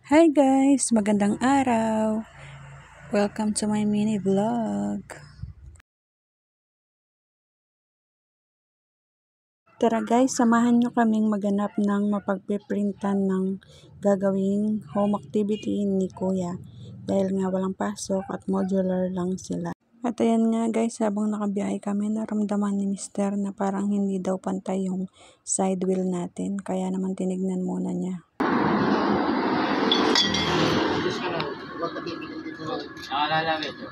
Hi guys! Magandang araw! Welcome to my mini vlog. Tara guys, samahan nyo kaming maganap ng mapagpiprintan ng gagawing home activity ni Kuya. Dahil nga walang pasok at modular lang sila. At ayan nga guys, habang nakabiyahe kami, naramdaman ni Mister na parang hindi daw pantay yung side wheel natin. Kaya naman tinignan muna niya. Naalala ito.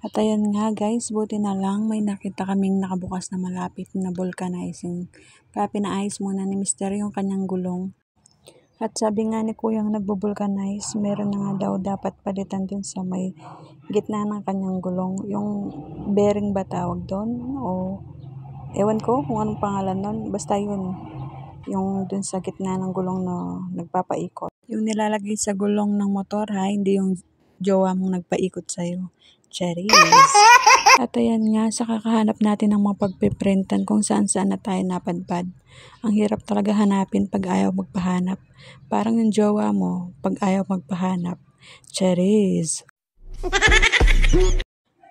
At ayan nga guys, buti na lang may nakita kaming nakabukas na malapit na vulcanizing. Kaya pinaayos muna ni Mister yung kanyang gulong. At sabi nga ni Kuyang nagbo-vulcanize, meron na nga daw dapat palitan dun sa may gitna ng kanyang gulong. Yung bearing ba tawag doon? O ewan ko kung anong pangalan nun. Basta yun. Yung dun sa gitna ng gulong na nagpapaikot. Yung nilalagay sa gulong ng motor ha, hindi yung jowa mong nagpaikot sa'yo. Cherries. At ayan nga, sa kakahanap natin ng mapagpiprintan kung saan na tayo napadpad. Ang hirap talaga hanapin pag ayaw magpahanap. Parang yung jowa mo, pag ayaw magpahanap. Cherries.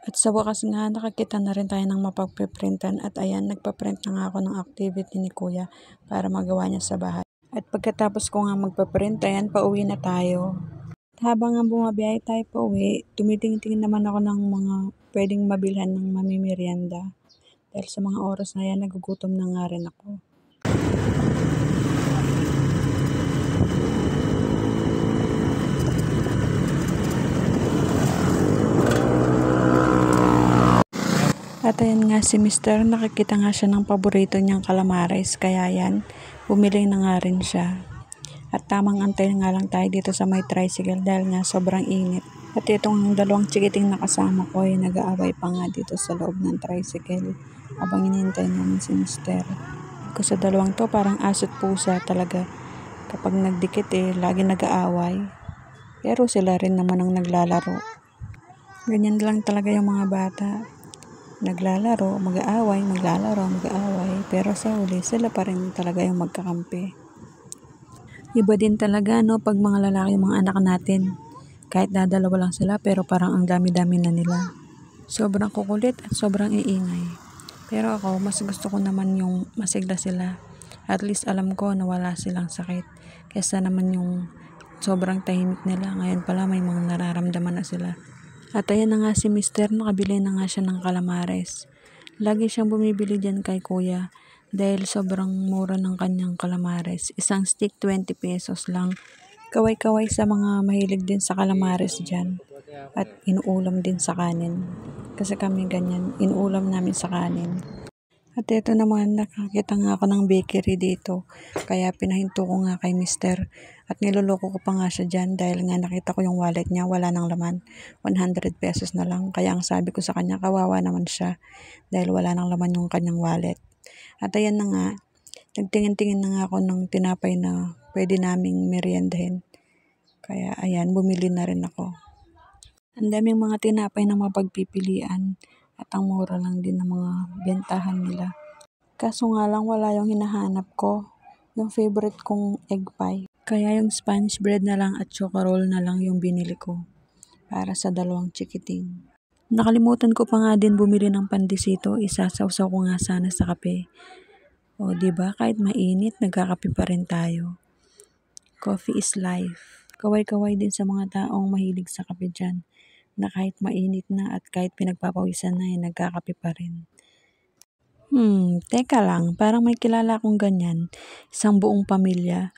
At sa wakas nga, nakakita na rin tayo ng mapagpiprintan. At ayan, nagpaprint na nga ako ng activity ni Kuya para magawa niya sa bahay. At pagkatapos ko nga magpaprint, ayan, pauwi na tayo. Habang nga bumabiyahe tayo pa uwi, tumitingin naman ako ng mga pwedeng mabilhan ng mamimerienda. Dahil sa mga oras na yan, nagugutom na nga rin ako. At ayan nga si Mister, nakikita nga siya ng paborito niyang calamares. Kaya yan, bumili na nga rin siya. At tamang antay nga lang tayo dito sa may tricycle dahil nga sobrang init. At itong dalawang chikiting nakasama ko ay nag-aaway pa nga dito sa loob ng tricycle habang hinihintay namin si Mister. Kasi sa dalawang to parang aso't pusa talaga. Kapag nagdikit lagi nag-aaway. Pero sila rin naman ang naglalaro. Ganyan lang talaga yung mga bata. Naglalaro, mag-aaway, maglalaro, mag-aaway. Pero sa huli, sila pa rin talaga yung magkakampi. Iba din talaga pag mga lalaki yung mga anak natin. Kahit dadalawa lang sila pero parang ang dami-dami na nila. Sobrang kukulit at sobrang iingay. Pero ako, mas gusto ko naman yung masigla sila. At least alam ko na wala silang sakit. Kesa naman yung sobrang tahimik nila. Ngayon pala may mga nararamdaman na sila. At ayan na nga si Mister, nakabili na nga siya ng calamares. Lagi siyang bumibili dyan kay Kuya. Dahil sobrang mura ng kanyang calamares. Isang stick 20 pesos lang. Kaway-kaway sa mga mahilig din sa calamares dyan. At inuulam din sa kanin. Kasi kami ganyan, inuulam namin sa kanin. At ito naman, nakakita nga ako ng bakery dito. Kaya pinahinto ko nga kay Mister. At niloloko ko pa nga siya dyan dahil nga nakita ko yung wallet niya, wala nang laman. 100 pesos na lang. Kaya ang sabi ko sa kanya, kawawa naman siya. Dahil wala nang laman yung kanyang wallet. At ayan na nga, nagtingin-tingin na nga ako ng tinapay na pwede naming meriendahin. Kaya ayan, bumili na rin ako. Ang daming mga tinapay na mapagpipilian at ang mura lang din ng mga bentahan nila. Kaso nga lang wala yung hinahanap ko, yung favorite kong egg pie. Kaya yung Spanish bread na lang at choco roll na lang yung binili ko para sa dalawang chikiting. Nakalimutan ko pa nga din bumili ng pandesito, isasawsaw ko nga sana sa kape. O, diba? Kahit mainit, nagkakape pa rin tayo. Coffee is life. Kaway-kaway din sa mga taong mahilig sa kape dyan, na kahit mainit na at kahit pinagpapawisan na, nagkakape pa rin. Teka lang, parang may kilala akong ganyan. Isang buong pamilya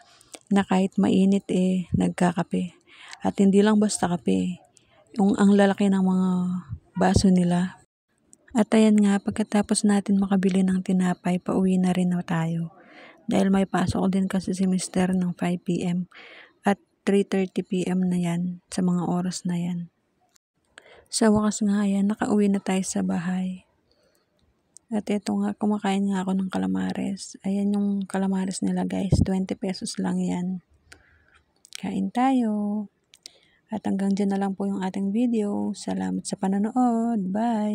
na kahit mainit nagkakape. At hindi lang basta kape, yung ang lalaki ng mga baso nila. At ayan nga, pagkatapos natin makabili ng tinapay, pauwi na rin na tayo. Dahil may pasok din kasi si Mr. ng 5 p.m. at 3:30 p.m. na yan, sa mga oras na yan. Sa wakas nga, ayan, nakauwi na tayo sa bahay. At eto nga, kumakain nga ako ng calamares. Ayan yung calamares nila guys, 20 pesos lang yan. Kain tayo. At hanggang dyan na lang po yung ating video. Salamat sa panonood. Bye!